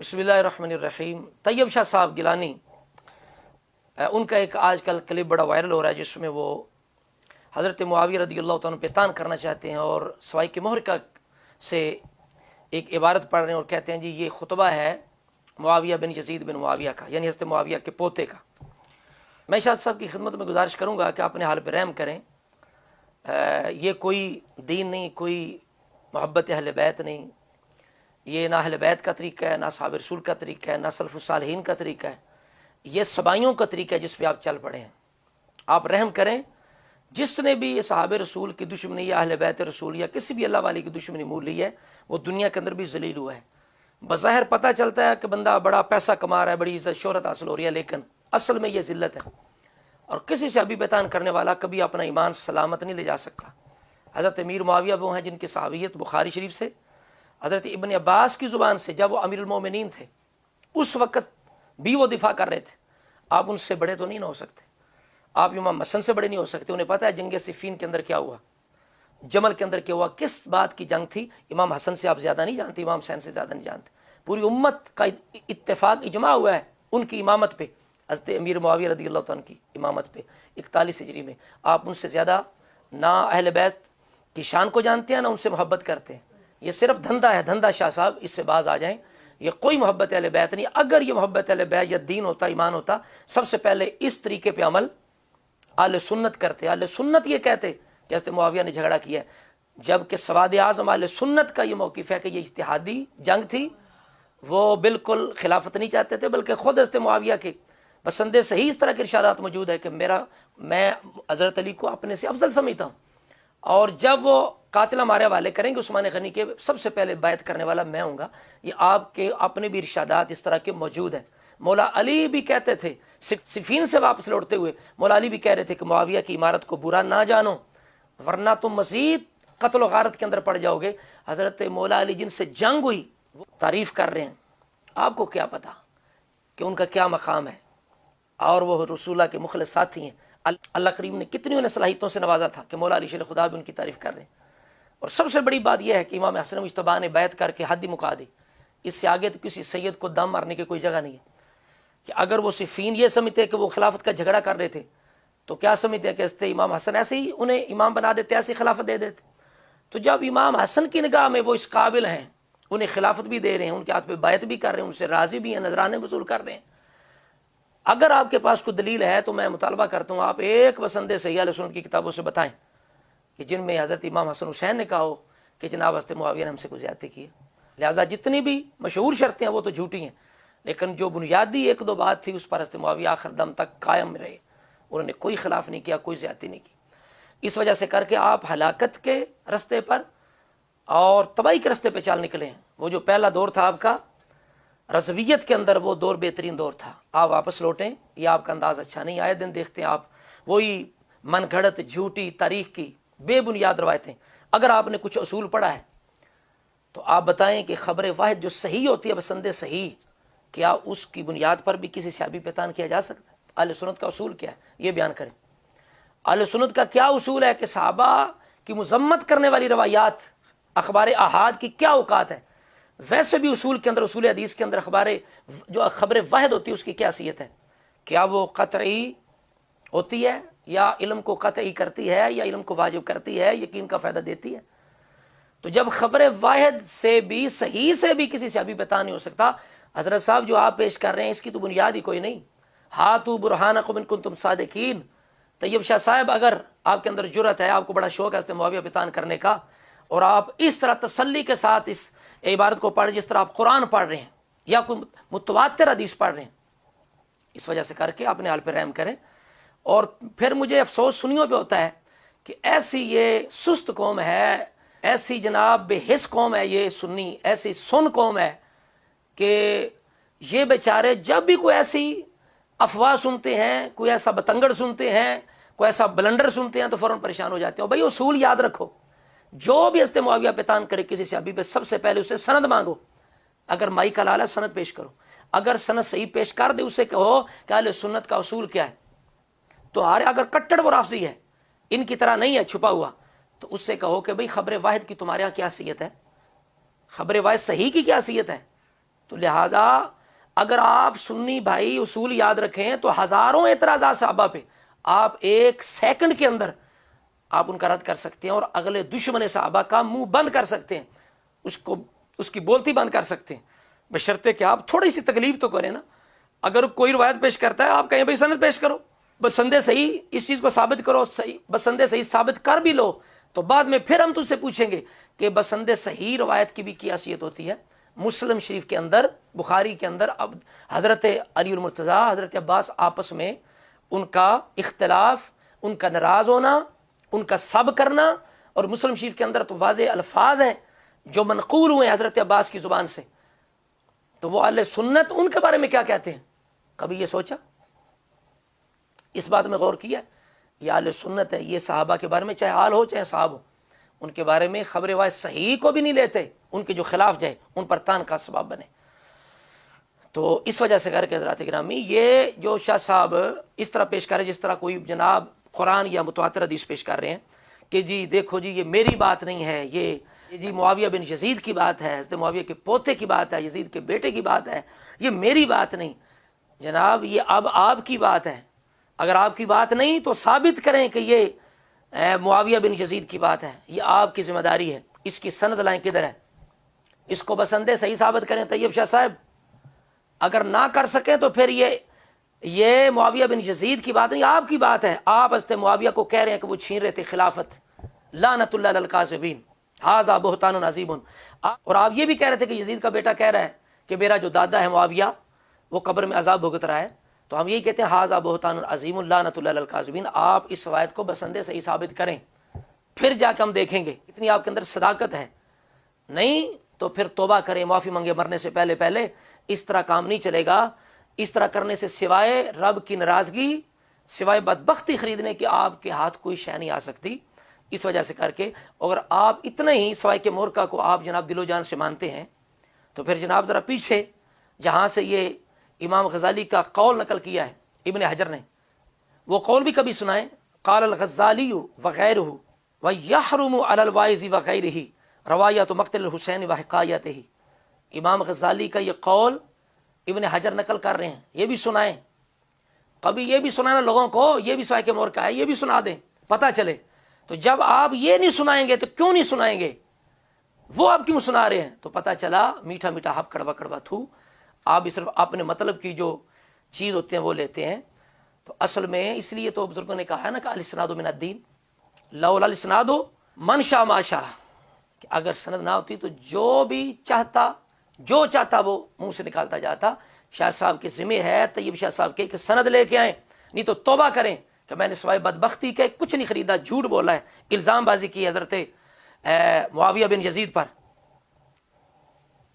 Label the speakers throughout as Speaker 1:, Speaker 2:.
Speaker 1: بسم اللہ الرحمن الرحیم۔ طیب شاہ صاحب گیلانی، ان کا ایک آج کل کلپ بڑا وائرل ہو رہا ہے جس میں وہ حضرت معاویہ رضی اللہ تعالیٰ پہ طعن کرنا چاہتے ہیں اور سوائی کے محرقہ سے ایک عبارت پڑھ رہے ہیں اور کہتے ہیں جی یہ خطبہ ہے معاویہ بن یزید بن معاویہ کا، یعنی حضرت معاویہ کے پوتے کا۔ میں شاہ صاحب کی خدمت میں گزارش کروں گا کہ اپنے حال پہ رحم کریں۔ یہ کوئی دین نہیں، کوئی محبت اہل بیت نہیں، یہ نہ اہل بیت کا طریقہ ہے، نہ صحابہ رسول کا طریقہ ہے، نہ سلف الصالحین کا طریقہ ہے، یہ سبائیوں کا طریقہ ہے جس پہ آپ چل پڑے ہیں۔ آپ رحم کریں، جس نے بھی یہ صحابہ رسول کی دشمنی یا اہل بیت رسول یا کسی بھی اللہ والے کی دشمنی مول لی ہے وہ دنیا کے اندر بھی ذلیل ہوا ہے۔ بظاہر پتہ چلتا ہے کہ بندہ بڑا پیسہ کما رہا ہے، بڑی عزت شہرت حاصل ہو رہی ہے، لیکن اصل میں یہ ذلت ہے، اور کسی سے ابھی بیتان کرنے والا کبھی اپنا ایمان سلامت نہیں لے جا سکتا۔ حضرت امیر معاویہ وہ ہیں جن کی صحابیت بخاری شریف سے، حضرت ابن عباس کی زبان سے جب وہ امیر المومنین تھے اس وقت بھی وہ دفاع کر رہے تھے۔ آپ ان سے بڑے تو نہیں نہ ہو سکتے، آپ امام حسن سے بڑے نہیں ہو سکتے۔ انہیں پتہ ہے جنگ صفین کے اندر کیا ہوا، جمل کے اندر کیا ہوا، کس بات کی جنگ تھی۔ امام حسن سے آپ زیادہ نہیں جانتے، امام حسین سے زیادہ نہیں جانتے۔ پوری امت کا اتفاق اجماع ہوا ہے ان کی امامت پہ، حضرت امیر معاویہ رضی اللہ تعالیٰ کی امامت پہ 41 ہجری میں۔ آپ ان سے زیادہ نہ اہل بیت کی شان کو جانتے ہیں نہ ان سے محبت کرتے ہیں۔ یہ صرف دھندا ہے، دھندا شاہ صاحب، اس سے باز آ جائیں۔ یہ کوئی محبت اہل بیت نہیں۔ اگر یہ محبت اہل بیت یا دین ہوتا، ایمان ہوتا، سب سے پہلے اس طریقے پہ عمل اہل سنت کرتے۔ اہل سنت یہ کہتے کہ حضرت معاویہ نے جھگڑا کیا ہے، جبکہ سواد اعظم اہل سنت کا یہ موقف ہے کہ یہ اجتہادی جنگ تھی، وہ بالکل خلافت نہیں چاہتے تھے، بلکہ خود حضرت معاویہ کے پسند صحیح اس طرح کے ارشادات موجود ہے کہ میں حضرت علی کو اپنے سے افضل سمجھتا ہوں، اور جب وہ قاتل ہمارے حوالے کریں گے عثمان غنی کے، سب سے پہلے بیعت کرنے والا میں ہوں گا۔ یہ آپ کے اپنے بھی ارشادات اس طرح کے موجود ہیں۔ مولا علی بھی کہتے تھے، صفین سے واپس لوٹتے ہوئے مولا علی بھی کہہ رہے تھے کہ معاویہ کی عمارت کو برا نہ جانو ورنہ تم مزید قتل و غارت کے اندر پڑ جاؤ گے۔ حضرت مولا علی جن سے جنگ ہوئی وہ تعریف کر رہے ہیں، آپ کو کیا پتا کہ ان کا کیا مقام ہے، اور وہ رسول اللہ کے مخلص ساتھی ہیں۔ اللہ کریم نے کتنی انہیں صلاحیتوں سے نوازا تھا کہ مولا علی شیر خدا بھی ان کی تعریف کر رہے ہیں۔ اور سب سے بڑی بات یہ ہے کہ امام حسن مجتبیٰ نے بیعت کر کے حد ہی مکا دی۔ اس سے آگے تو کسی سید کو دم مارنے کی کوئی جگہ نہیں ہے۔ کہ اگر وہ صفین یہ سمجھتے کہ وہ خلافت کا جھگڑا کر رہے تھے تو کیا سمجھتے کہ امام حسن ایسے ہی انہیں امام بنا دیتے، ایسی خلافت دے دیتے؟ تو جب امام حسن کی نگاہ میں وہ اس قابل ہیں، انہیں خلافت بھی دے رہے ہیں، ان کے ہاتھ پہ بیعت بھی کر رہے ہیں، ان سے راضی بھی ہیں، نذرانے وصول کر رہے ہیں، اگر آپ کے پاس کوئی دلیل ہے تو میں مطالبہ کرتا ہوں آپ ایک بسند صحیح اہل سنت کی کتابوں سے بتائیں کہ جن میں حضرت امام حسن حسین نے کہا ہو کہ جناب حضرت معاویہ نے ہم سے کوئی زیادتی کی ہے۔ لہذا جتنی بھی مشہور شرطیں ہیں وہ تو جھوٹی ہیں، لیکن جو بنیادی ایک دو بات تھی اس پر حضرت معاویہ آخر دم تک قائم رہے، انہوں نے کوئی خلاف نہیں کیا، کوئی زیادتی نہیں کی۔ اس وجہ سے کر کے آپ ہلاکت کے رستے پر اور تباہی کے رستے پہ چال نکلے ہیں۔ وہ جو پہلا دور تھا آپ کا رضویت کے اندر، وہ دور بہترین دور تھا۔ آپ واپس لوٹیں، یہ آپ کا انداز اچھا نہیں۔ آئے دن دیکھتے ہیں آپ وہی من گھڑت جھوٹی تاریخ کی بے بنیاد روایتیں۔ اگر آپ نے کچھ اصول پڑھا ہے تو آپ بتائیں کہ خبر واحد جو صحیح ہوتی ہے بسند صحیح، کیا اس کی بنیاد پر بھی کسی سے ابھی پیتان کیا جا سکتا ہے؟ اہل سنت کا اصول کیا ہے یہ بیان کریں۔ اہل سنت کا کیا اصول ہے کہ صحابہ کی مذمت کرنے والی روایات اخبار احاد کی کیا اوقات ہے؟ ویسے بھی اصول کے اندر، اصول حدیث کے اندر جو خبر واحد ہوتی ہے اس کی کیا حیثیت ہے؟ کیا وہ قطعی ہوتی ہے یا علم کو قطعی کرتی ہے یا علم کو واجب کرتی ہے، یقین کا فائدہ دیتی ہے؟ تو جب خبر واحد سے بھی صحیح سے بھی کسی سے ابھی بتا نہیں ہو سکتا، حضرت صاحب جو آپ پیش کر رہے ہیں اس کی تو بنیاد ہی کوئی نہیں۔ ہاتھو برہانکم ان کنتم صادقین۔ طیب شاہ صاحب اگر آپ کے اندر جرأت ہے، آپ کو بڑا شوق ہے حضرت معاویہ بیتان کرنے کا، اور آپ اس طرح تسلی کے ساتھ اس عبارت کو پڑھ جس طرح آپ قرآن پڑھ رہے ہیں یا کوئی متواتر حدیث پڑھ رہے ہیں، اس وجہ سے کر کے اپنے حال پہ رحم کریں۔ اور پھر مجھے افسوس سنیوں پہ ہوتا ہے کہ ایسی یہ سست قوم ہے، ایسی جناب بے حس قوم ہے یہ سنی، ایسی سن قوم ہے کہ یہ بیچارے جب بھی کوئی ایسی افواہ سنتے ہیں، کوئی ایسا بتنگڑ سنتے ہیں، کوئی ایسا بلنڈر سنتے ہیں تو فوراً پریشان ہو جاتے ہیں۔ بھائی اصول یاد رکھو، جو بھی حضرت معاویہ پہ طعن کرے کسی سے ابھی پہ، سب سے پہلے اسے سند مانگو۔ اگر مائی کا لال ہے سند پیش کرو، اگر سند صحیح پیش کر دے اسے کہو کہ اہل سنت کا اصول کیا ہے۔ تو اگر کٹڑ وہ رافضی ہے، ان کی طرح نہیں ہے چھپا ہوا، تو اس سے کہو کہ بھئی خبر واحد کی تمہارے یہاں کیا حیثیت ہے، خبر واحد صحیح کی کیا حیثیت ہے۔ تو لہٰذا اگر آپ سنی بھائی اصول یاد رکھیں تو ہزاروں اعتراضات صحابہ پہ آپ ایک سیکنڈ کے اندر آپ ان کا رد کر سکتے ہیں اور اگلے دشمن صحابہ کا منہ بند کر سکتے ہیں، اس کی بولتی بند کر سکتے ہیں، بشرطے کہ آپ تھوڑی سی تکلیف تو کریں نا۔ اگر کوئی روایت پیش کرتا ہے آپ کہیں بھائی سند پیش کرو، بسندے صحیح اس چیز کو ثابت کرو، صحیح بسندے صحیح ثابت کر بھی لو، تو بعد میں پھر ہم تجھ سے پوچھیں گے کہ بسندے صحیح روایت کی بھی کیا حیثیت ہوتی ہے۔ مسلم شریف کے اندر، بخاری کے اندر اب حضرت علی المرتضیٰ، حضرت عباس آپس میں ان کا اختلاف، ان کا ناراض ہونا، ان کا سب کرنا، اور مسلم شریف کے اندر تو واضح الفاظ ہیں جو منقول ہوئے ہیں حضرت عباس کی زبان سے، تو وہ اہل سنت ان کے بارے میں کیا کہتے ہیں؟ کبھی یہ سوچا؟ اس بات میں غور کیا؟ یہ اہل سنت ہے، یہ صحابہ کے بارے میں چاہے حال ہو چاہے صحاب ہو، ان کے بارے میں خبر روایت صحیح کو بھی نہیں لیتے، ان کے جو خلاف جائے ان پر تان کا سبب بنے۔ تو اس وجہ سے کر کے حضرات گرامی، یہ جو شاہ صاحب اس طرح پیش کر رہے جس طرح کوئی جناب قرآن یا متواتر حدیث پیش کر رہے ہیں کہ جی دیکھو جی یہ میری بات نہیں ہے، یہ جی معاویہ بن یزید کی بات ہے، حضرت معاویہ کے پوتے کی بات ہے، یزید کے بیٹے کی بات ہے، یہ میری بات نہیں۔ جناب یہ اب آپ کی بات ہے، اگر آپ کی بات نہیں تو ثابت کریں کہ یہ معاویہ بن یزید کی بات ہے، یہ آپ کی ذمہ داری ہے۔ اس کی سند لائیں کدھر ہے؟ اس کو بسندے صحیح ثابت کریں طیب شاہ صاحب، اگر نہ کر سکیں تو پھر یہ معاویہ بن یزید کی بات نہیں، آپ کی بات ہے۔ آپ حضرت معاویہ کو کہہ رہے ہیں کہ وہ چھین رہے تھے خلافت، لعنت اللہ علی الکاذبین، ھذا بہتان عظیم، اور آپ یہ بھی کہہ رہے تھے کہ یزید کا بیٹا کہہ رہا ہے کہ میرا جو دادا ہے معاویہ وہ قبر میں عذاب بھگت رہا ہے، تو ہم یہی کہتے ہیں ھذا بہتان عظیم لعنت اللہ علی الکاذبین۔ آپ اس روایت کو بسندے صحیح ثابت کریں، پھر جا کے ہم دیکھیں گے کتنی آپ کے اندر صداقت ہے۔ نہیں تو پھر توبہ کریں، معافی مانگے مرنے سے پہلے۔ اس طرح کام نہیں چلے گا، اس طرح کرنے سے سوائے رب کی ناراضگی، سوائے بدبختی خریدنے کے آپ کے ہاتھ کوئی شے نہیں آ سکتی۔ اس وجہ سے کر کے اگر آپ اتنے ہی سوائے کے مورکہ کو آپ جناب دل و جان سے مانتے ہیں تو پھر جناب ذرا پیچھے جہاں سے یہ امام غزالی کا قول نقل کیا ہے ابن حجر نے، وہ قول بھی کبھی سنائیں۔ قال الغزالی وغیرہ ویحرم علی الواعظ وغیرہ روایات مقتل الحسین وحکایتہ۔ امام غزالی کا یہ قول ابن حجر نقل کر رہے ہیں، یہ بھی سنائیں، کبھی یہ بھی سنانا لوگوں کو، یہ بھی سوائے کے مورکہ ہے، یہ بھی سنا دیں پتہ چلے۔ تو جب آپ یہ نہیں سنائیں گے تو کیوں نہیں سنائیں گے؟ وہ آپ کیوں سنا رہے ہیں؟ تو پتہ چلا میٹھا میٹھا ہپ کڑوا کڑوا تھو، آپ صرف اپنے مطلب کی جو چیز ہوتے ہیں وہ لیتے ہیں۔ تو اصل میں اس لیے تو بزرگوں نے کہا ہے نا کہ الاسناد من الدین، لولا الاسناد من شاء ما شاء، کہ اگر سند نہ ہوتی تو جو چاہتا وہ منہ سے نکالتا جاتا۔ شاہ صاحب کے ذمہ ہے طیب شاہ صاحب کے کہ سند لے کے آئیں، نہیں تو توبہ کریں کہ میں نے سوائے بدبختی کے کچھ نہیں خریدا، جھوٹ بولا ہے، الزام بازی کی حضرت معاویہ بن یزید پر،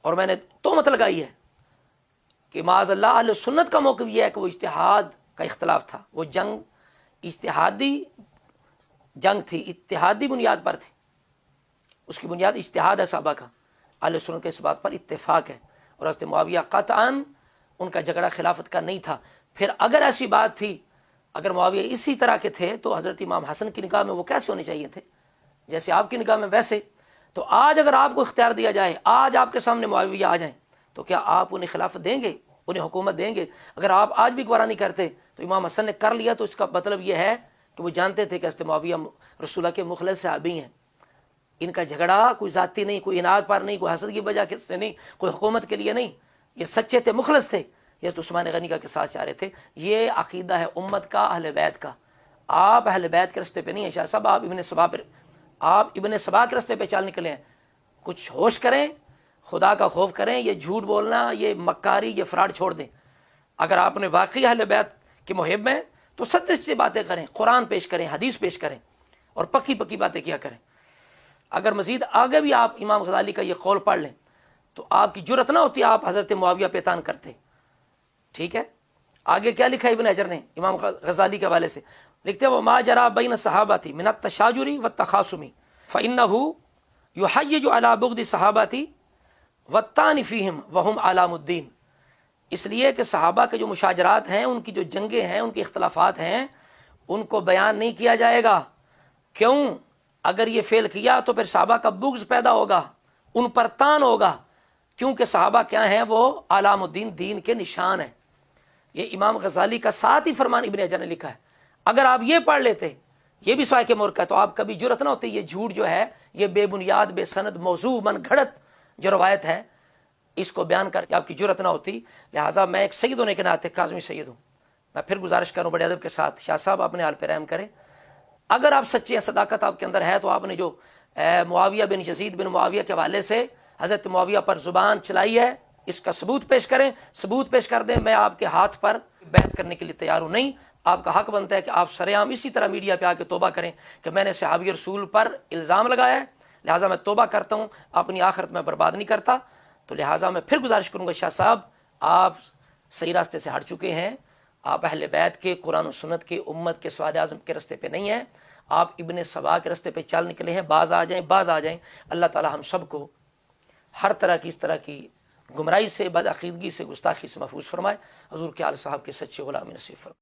Speaker 1: اور میں نے تہمت لگائی ہے کہ معاذ اللہ اہل سنت کا موقف یہ ہے کہ وہ اجتہاد کا اختلاف تھا، وہ جنگ اجتہادی جنگ تھی، اتحادی بنیاد پر تھی، اس کی بنیاد اجتہاد ہے صحابہ کا، اہل سنت کے اس بات پر اتفاق ہے، اور حضرت معاویہ قطعاً ان کا جھگڑا خلافت کا نہیں تھا۔ پھر اگر ایسی بات تھی، اگر معاویہ اسی طرح کے تھے تو حضرت امام حسن کی نگاہ میں وہ کیسے ہونے چاہیے تھے؟ جیسے آپ کی نگاہ میں ویسے۔ تو آج اگر آپ کو اختیار دیا جائے، آج آپ کے سامنے معاویہ آ جائیں تو کیا آپ انہیں خلافت دیں گے، انہیں حکومت دیں گے؟ اگر آپ آج بھی گوارا نہیں کرتے تو امام حسن نے کر لیا، تو اس کا مطلب یہ ہے کہ وہ جانتے تھے کہ حضرت معاویہ رسول اللہ کے مخلص صحابی ہیں، ان کا جھگڑا کوئی ذاتی نہیں، کوئی اناد پر نہیں، کوئی حسد کی وجہ سے نہیں، کوئی حکومت کے لیے نہیں، یہ سچے تھے، مخلص تھے، یہ تو عثمان غنی کا کے ساتھ چاہ رہے تھے۔ یہ عقیدہ ہے امت کا، اہل بیت کا۔ آپ اہل بیت کے رستے پہ نہیں ہیں شاہ صاحب، آپ ابن سبا کے رستے پہ چال نکلے ہیں۔ کچھ ہوش کریں، خدا کا خوف کریں، یہ جھوٹ بولنا، یہ مکاری، یہ فراڈ چھوڑ دیں۔ اگر آپ نے واقعی اہل بیت کے محب ہیں تو سچ سچی باتیں کریں، قرآن پیش کریں، حدیث پیش کریں، اور پکی پکی باتیں کیا کریں۔ اگر مزید آگے بھی آپ امام غزالی کا یہ قول پڑھ لیں تو آپ کی جرأت نہ ہوتی آپ حضرت معاویہ پہ تان کرتے۔ ٹھیک ہے، آگے کیا لکھا ہے ابن حجر نے امام غزالی کے حوالے سے؟ لکھتے ہیں وما جرى بین الصحابۃ من التشاجر والتخاصم فانه يحيج على بغض الصحابۃ والطعن فيهم وهم علام الدین۔ اس لیے کہ صحابہ کے جو مشاجرات ہیں، ان کی جو جنگیں ہیں، ان کے اختلافات ہیں، ان کو بیان نہیں کیا جائے گا۔ کیوں؟ اگر یہ فعل کیا تو پھر صحابہ کا بغض پیدا ہوگا، ان پر طعن ہوگا، کیونکہ صحابہ کیا ہیں؟ وہ علام الدین، دین کے نشان ہیں۔ یہ امام غزالی کا ساتھ ہی فرمان ابن حجر نے لکھا ہے۔ اگر آپ یہ پڑھ لیتے، یہ بھی سوائے کے مور کا ہے، تو آپ کبھی جرت نہ ہوتی یہ جھوٹ جو ہے، یہ بے بنیاد، بے سند، موضوع، من گھڑت جو روایت ہے، اس کو بیان کر کے آپ کی جرت نہ ہوتی۔ لہٰذا میں ایک سید ہونے کے ناطے کاظمی سید ہوں، میں پھر گزارش کروں بڑے ادب کے ساتھ، شاہ صاحب اپنے حال پہ رحم کریں۔ اگر آپ سچے ہیں، صداقت آپ کے اندر ہے، تو آپ نے جو معاویہ بن یزید بن معاویہ کے حوالے سے حضرت معاویہ پر زبان چلائی ہے، اس کا ثبوت پیش کریں، ثبوت پیش کر دیں۔ میں آپ کے ہاتھ پر بیعت کرنے کے لیے تیار ہوں۔ نہیں، آپ کا حق بنتا ہے کہ آپ سرعام اسی طرح میڈیا پہ آ کے توبہ کریں کہ میں نے صحابی رسول پر الزام لگایا ہے، لہٰذا میں توبہ کرتا ہوں، اپنی آخرت میں برباد نہیں کرتا۔ تو لہٰذا میں پھر گزارش کروں گا شاہ صاحب، آپ صحیح راستے سے ہٹ چکے ہیں، آپ اہل بیت کے، قرآن و سنت کے، امت کے سواد اعظم کے راستے پہ نہیں ہیں، آپ ابن سبا کے راستے پہ چل نکلے ہیں۔ باز آ جائیں، باز آ جائیں۔ اللہ تعالی ہم سب کو ہر طرح کی، اس طرح کی گمراہی سے، بد عقیدگی سے، گستاخی سے محفوظ فرمائے۔ حضور کے آل صاحب کے سچے غلام نصیب فرمائے۔